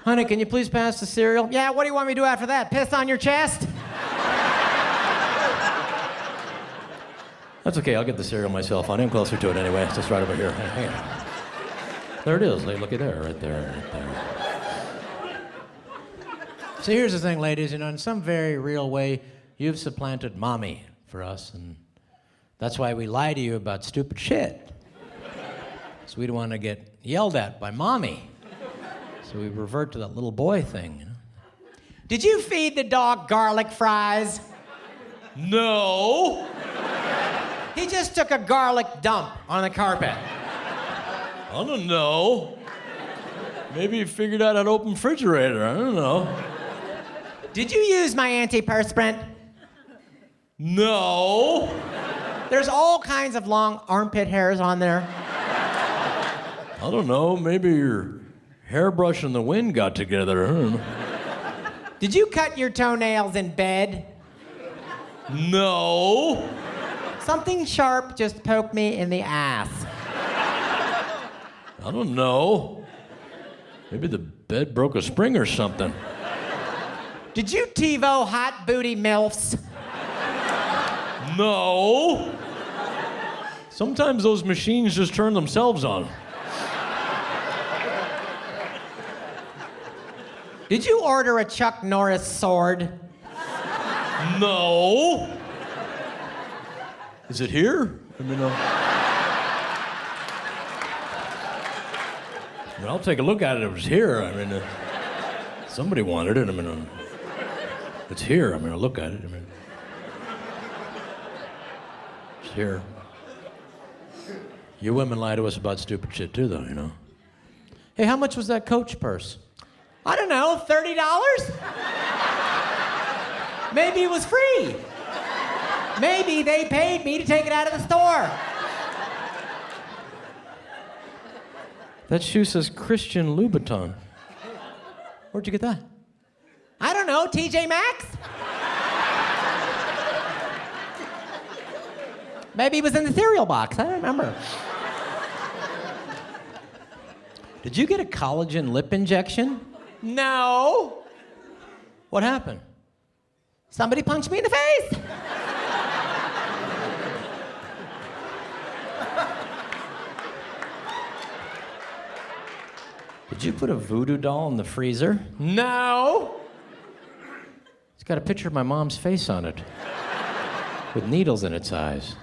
Speaker 2: Honey, can you please pass the cereal? Yeah, what do you want me to do after that? Piss on your chest? That's okay, I'll get the cereal myself. Honey, I'm closer to it anyway. It's just right over here. Hang on. There it is. Looky there, right there, right there. So here's the thing, ladies. You know, in some very real way, you've supplanted mommy for us, and that's why we lie to you about stupid shit. So we don't want to get yelled at by mommy. So we revert to that little boy thing, you know. Did you feed the dog garlic fries? No. He just took a garlic dump on the carpet.
Speaker 1: I don't know. Maybe he figured out how to open the refrigerator. I don't know.
Speaker 2: Did you use my antiperspirant?
Speaker 1: No.
Speaker 2: There's all kinds of long armpit hairs on there.
Speaker 1: I don't know. Maybe your hairbrush and the wind got together. I don't know.
Speaker 2: Did you cut your toenails in bed?
Speaker 1: No.
Speaker 2: Something sharp just poked me in the ass.
Speaker 1: I don't know. Maybe the bed broke a spring or something.
Speaker 2: Did you TiVo hot booty MILFs?
Speaker 1: No. Sometimes those machines just turn themselves on.
Speaker 2: Did you order a Chuck Norris sword?
Speaker 1: No. Is it here? I mean, I'll take a look at it if it's here. I mean, somebody wanted it. I mean, it's here. I mean, I'll look at it. I mean, it's here. You women lie to us about stupid shit too, though, you know. Hey, how much was that Coach purse?
Speaker 2: I don't know, $30? Maybe it was free. Maybe they paid me to take it out of the store.
Speaker 1: That shoe says Christian Louboutin. Where'd you get that?
Speaker 2: I don't know, TJ Maxx? Maybe it was in the cereal box, I don't remember.
Speaker 1: Did you get a collagen lip injection?
Speaker 2: No.
Speaker 1: What happened?
Speaker 2: Somebody punched me in the face.
Speaker 1: Did you put a voodoo doll in the freezer?
Speaker 2: No.
Speaker 1: It's got a picture of my mom's face on it, with needles in its eyes.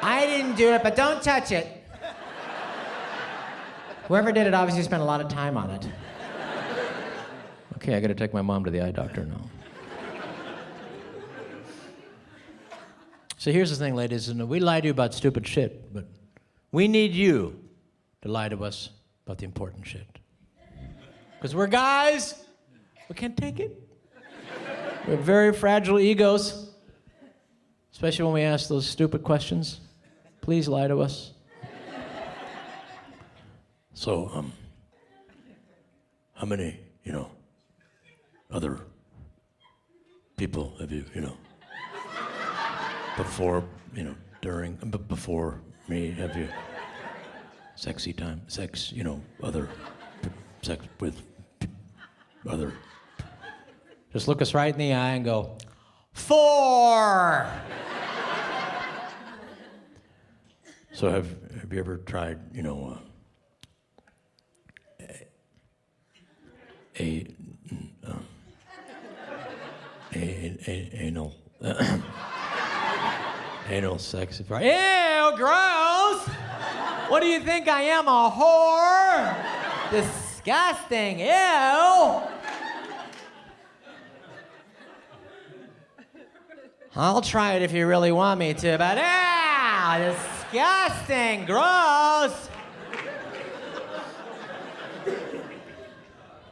Speaker 2: I didn't do it, but don't touch it. Whoever did it obviously spent a lot of time on it.
Speaker 1: Okay, I gotta take my mom to the eye doctor now. So here's the thing, ladies, and we lie to you about stupid shit, but we need you to lie to us about the important shit. Because we're guys, we can't take it. We have very fragile egos, especially when we ask those stupid questions. Please lie to us. So, how many, other people have you, before, during, but before me, have you sex, other, sex with other?
Speaker 2: Just look us right in the eye and go, 4. So have you ever tried, anal anal sex?
Speaker 4: Ew, gross! What do you think I am, a whore? Disgusting, ew! I'll try it if you really want me to, but disgusting, gross!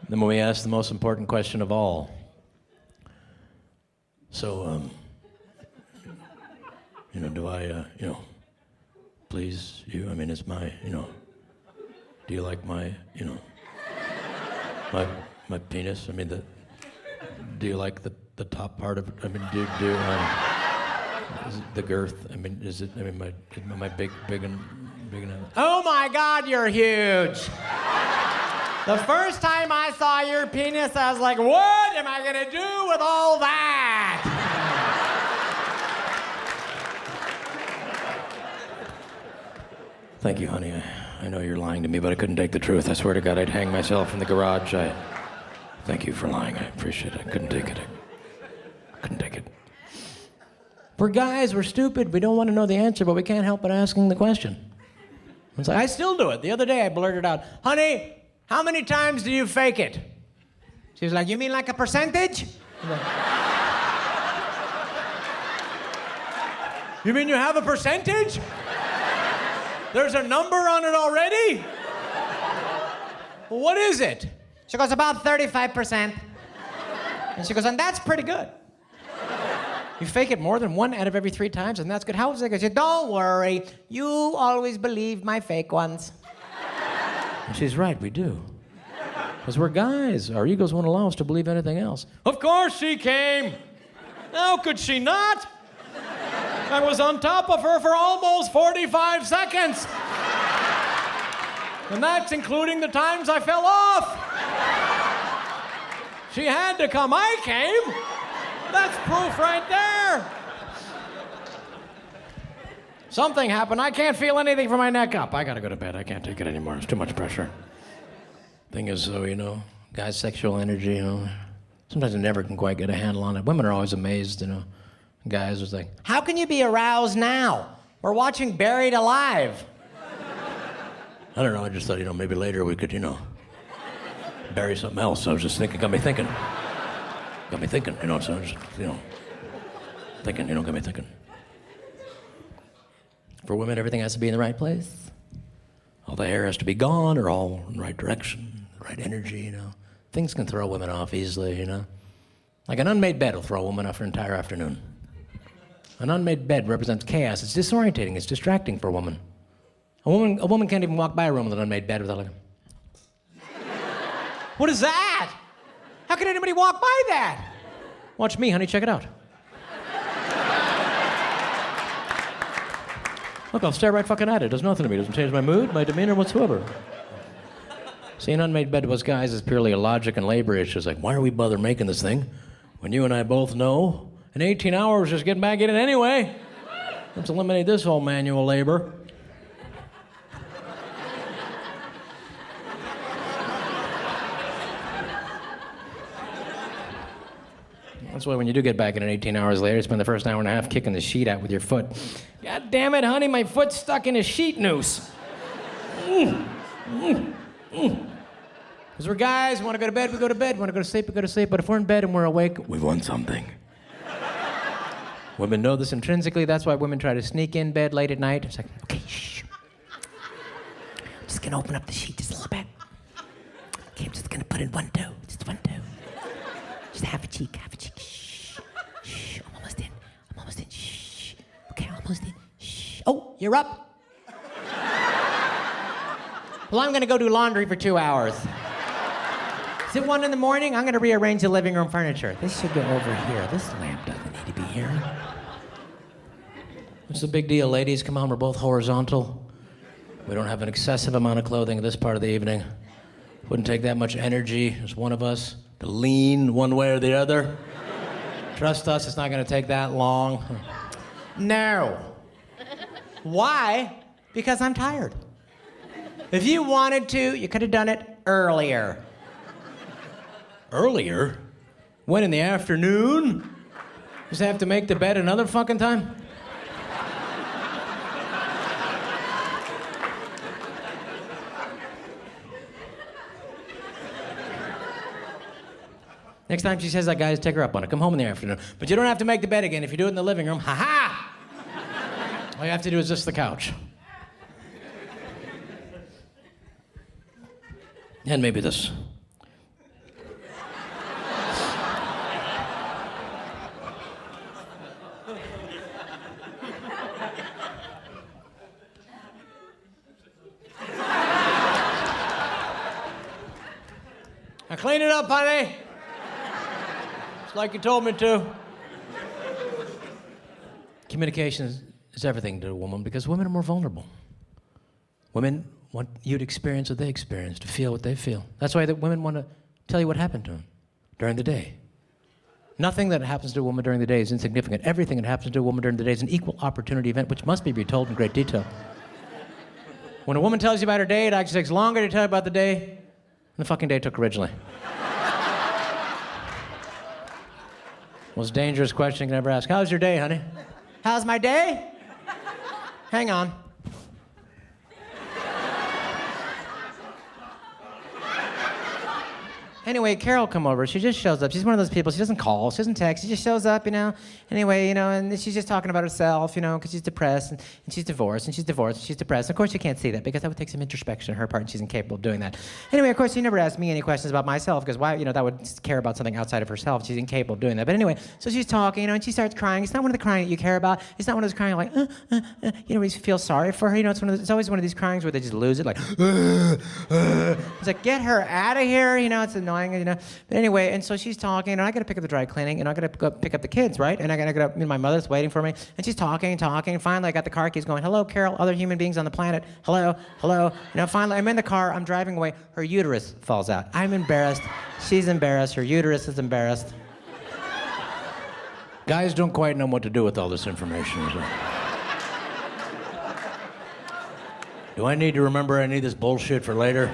Speaker 2: Then we ask the most important question of all. So, do I, please you? I mean, it's my, do you like my, my penis? I mean, do you like the top part of it? I mean, do is it the girth? I mean, is it? I mean, am I big enough?
Speaker 4: Oh my God, you're huge! The first time I saw your penis, I was like, what am I gonna do with all that?
Speaker 2: Thank you, honey. I know you're lying to me, but I couldn't take the truth. I swear to God, I'd hang myself in the garage. Thank you for lying. I appreciate it. I couldn't take it. I couldn't take it.
Speaker 4: We're guys, we're stupid. We don't want to know the answer, but we can't help but asking the question. It's like, I still do it. The other day I blurted out, honey, how many times do you fake it? She was like, you mean like a percentage? Like, you mean you have a percentage? There's a number on it already? Well, what is it? She goes, about 35%. And she goes, and that's pretty good. You fake it more than 1 out of every 3 times, and that's good. How is it? I said, don't worry. You always believe my fake ones.
Speaker 2: And she's right, we do. Because we're guys. Our egos won't allow us to believe anything else.
Speaker 1: Of course she came. How could she not? I was on top of her for almost 45 seconds. And that's including the times I fell off. She had to come. I came. That's proof right there. Something happened. I can't feel anything from my neck up. I gotta go to bed. I can't take it anymore. It's too much pressure.
Speaker 2: Thing is, though, guys' sexual energy, sometimes I never can quite get a handle on it. Women are always amazed, Guys are like,
Speaker 4: how can you be aroused now? We're watching Buried Alive.
Speaker 2: I don't know, I just thought, maybe later we could, bury something else. I was just thinking, got me thinking, so I was just, thinking, got me thinking. For women, everything has to be in the right place. All the hair has to be gone or all in the right direction, the right energy, Things can throw women off easily, Like an unmade bed will throw a woman off her entire afternoon. An unmade bed represents chaos. It's disorientating. It's distracting for a woman. A woman can't even walk by a room with an unmade bed without
Speaker 4: What is that? How can anybody walk by that?
Speaker 2: Watch me, honey. Check it out. Look, I'll stare right fucking at it. It does nothing to me. It doesn't change my mood, my demeanor whatsoever. See, an unmade bed to us guys is purely a logic and labor issue. It's like, why are we bother making this thing when you and I both know in 18 hours just getting back in it anyway? Let's eliminate this whole manual labor. That's why when you do get back in it 18 hours later, you spend the first hour and a half kicking the sheet out with your foot. God damn it, honey, my foot's stuck in a sheet noose. Because we're guys, want to go to bed, we go to bed. Want to go to sleep, we go to sleep. But if we're in bed and we're awake, we've won something. Women know this intrinsically. That's why women try to sneak in bed late at night. It's like, okay, shh. I'm just going to open up the sheet just a little bit. Okay, I'm just going to put in one toe. Just one toe. Just half a cheek, half a cheek. Shh. Shh. I'm almost in. I'm almost in. Shh. Okay, almost in. Shh. Oh, you're up. Well, I'm going to go do laundry for 2 hours. Is it 1 in the morning? I'm going to rearrange the living room furniture. This should go over here. This lamp doesn't need to be here. What's the big deal, ladies? Come on, we're both horizontal. We don't have an excessive amount of clothing at this part of the evening. Wouldn't take that much energy as one of us to lean one way or the other. Trust us, it's not going to take that long.
Speaker 4: No. Why? Because I'm tired. If you wanted to, you could have done it earlier.
Speaker 2: Earlier? When, in the afternoon? Just have to make the bed another fucking time? Next time she says that, guys, take her up on it. Come home in the afternoon. But you don't have to make the bed again. If you do it in the living room, ha-ha! All you have to do is just the couch. And maybe this. I cleaned it up, honey. Just like you told me to. Communication is everything to a woman because women are more vulnerable. Women want you to experience what they experience, to feel what they feel. That's why women want to tell you what happened to them during the day. Nothing that happens to a woman during the day is insignificant. Everything that happens to a woman during the day is an equal opportunity event, which must be retold in great detail. When a woman tells you about her day, it actually takes longer to tell you about the day than the fucking day took originally. Most dangerous question you can ever ask. How's your day, honey?
Speaker 4: How's my day?
Speaker 2: Hang on.
Speaker 4: Anyway, Carol come over. She just shows up. She's one of those people. She doesn't call. She doesn't text. She just shows up, you know. Anyway, you know, and she's just talking about herself, you know, because she's depressed and she's divorced and she's divorced and she's depressed. Of course, you can't see that because that would take some introspection on her part and she's incapable of doing that. Anyway, of course, she never asked me any questions about myself because why, you know, that would care about something outside of herself. She's incapable of doing that. But anyway, so she's talking, you know, and she starts crying. It's not one of the crying that you care about. It's not one of those crying like, you know, where you feel sorry for her. You know, it's always one of these cryings where they just lose it, like, It's like, get her out of here. You know, it's annoying, you know. But anyway, and so she's talking, and I got to pick up the dry cleaning, and I got to go pick up the kids, right? And I got to get up, and my mother's waiting for me, and she's talking, and finally I got the car keys going, hello, Carol, other human beings on the planet, hello. You know, finally, I'm in the car, I'm driving away, her uterus falls out. I'm embarrassed, she's embarrassed, her uterus is embarrassed.
Speaker 2: Guys don't quite know what to do with all this information. So. Do I need to remember any of this bullshit for later?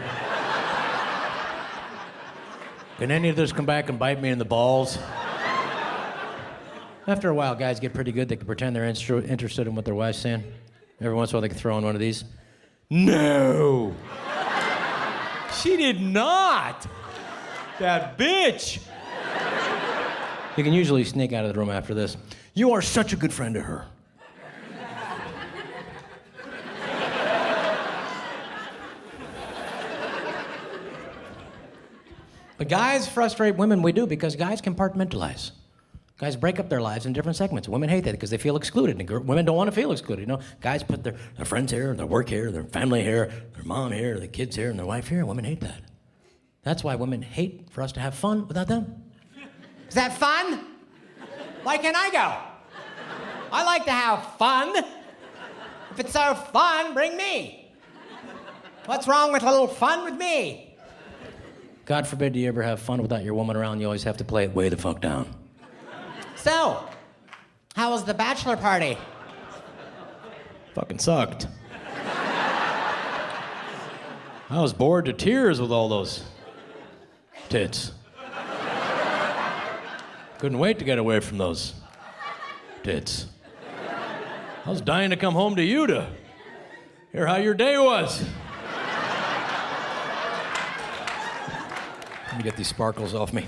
Speaker 2: Can any of this come back and bite me in the balls? After a while, guys get pretty good. They can pretend they're interested in what their wife's saying. Every once in a while, they can throw in one of these. No! She did not! That bitch! You can usually sneak out of the room after this. You are such a good friend to her. But guys frustrate women, we do, because guys compartmentalize. Guys break up their lives in different segments. Women hate that because they feel excluded. And women don't want to feel excluded. You know, guys put their friends here, their work here, their family here, their mom here, their kids here, and their wife here. Women hate that. That's why women hate for us to have fun without them.
Speaker 4: Is that fun? Why can't I go? I like to have fun. If it's so fun, bring me. What's wrong with a little fun with me?
Speaker 2: God forbid you ever have fun without your woman around. You always have to play it way the fuck down.
Speaker 4: So, how was the bachelor party?
Speaker 2: Fucking sucked. I was bored to tears with all those tits. Couldn't wait to get away from those tits. I was dying to come home to you to hear how your day was. Let me get these sparkles off me.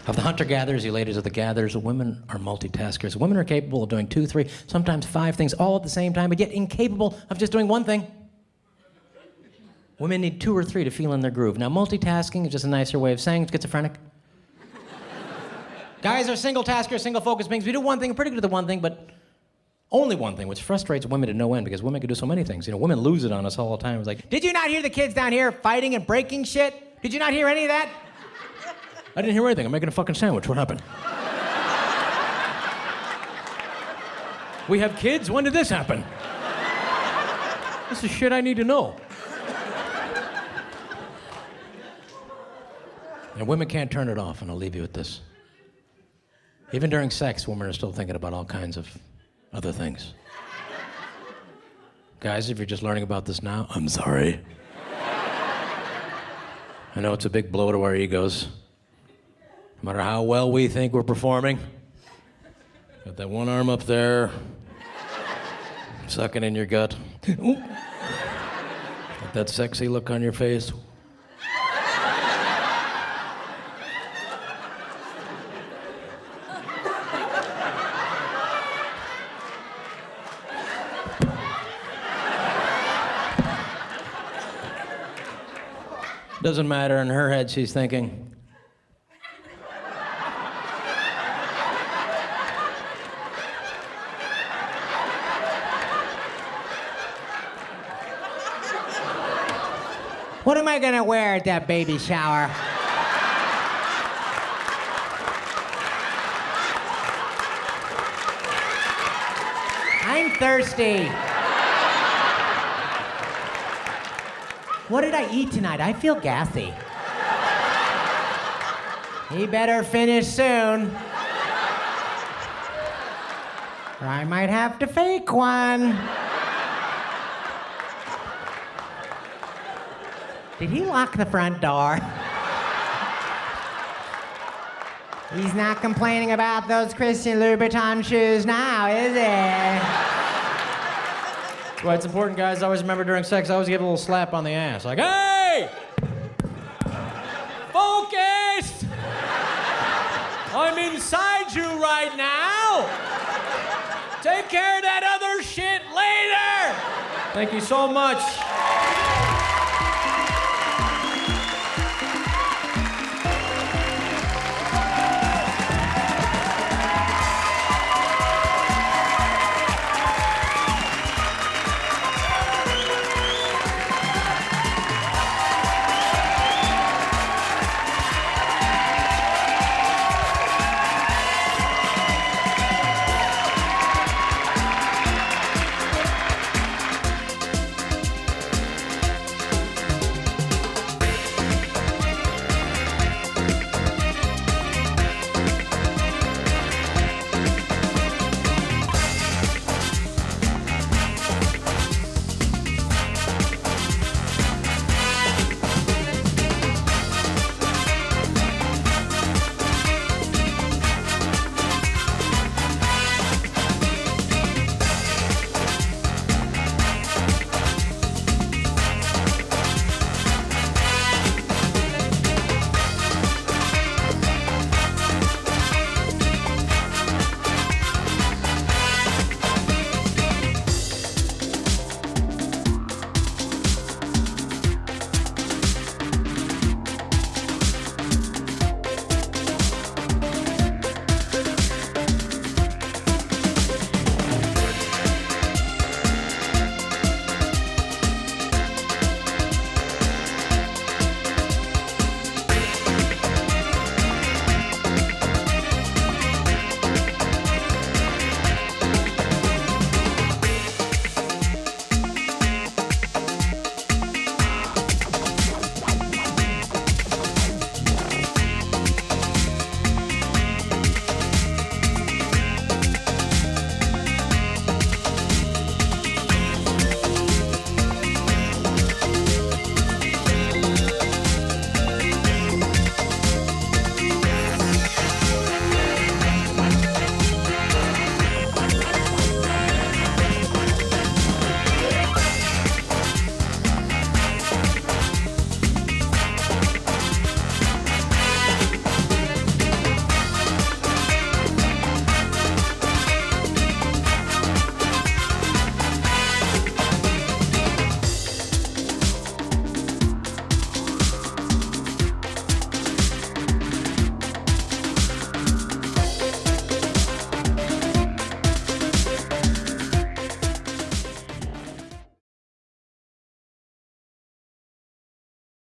Speaker 2: Of the hunter-gatherers, you ladies of the gatherers, women are multitaskers. Women are capable of doing 2, 3, sometimes 5 things all at the same time, but yet incapable of just doing one thing. Women need 2 or 3 to feel in their groove. Now, multitasking is just a nicer way of saying schizophrenic. Guys are single-taskers, single-focused beings. We do one thing, we're pretty good at the one thing, but only one thing, which frustrates women to no end because women can do so many things. You know, women lose it on us all the time. It's like,
Speaker 4: did you not hear the kids down here fighting and breaking shit? Did you not hear any of that?
Speaker 2: I didn't hear anything. I'm making a fucking sandwich. What happened? We have kids? When did this happen? This is shit I need to know. And women can't turn it off, and I'll leave you with this. Even during sex, women are still thinking about all kinds of other things. Guys, if you're just learning about this now, I'm sorry. I know it's a big blow to our egos. No matter how well we think we're performing, got that one arm up there, sucking in your gut. Got that sexy look on your face. Doesn't matter, in her head she's thinking,
Speaker 4: What am I gonna wear at that baby shower? I'm thirsty. What did I eat tonight? I feel gassy. He better finish soon, or I might have to fake one. Did he lock the front door? He's not complaining about those Christian Louboutin shoes now, is he?
Speaker 2: that's why it's important, guys. Always remember during sex, always give a little slap on the ass. Like, hey! Focus! I'm inside you right now! Take care of that other shit later! Thank you so much.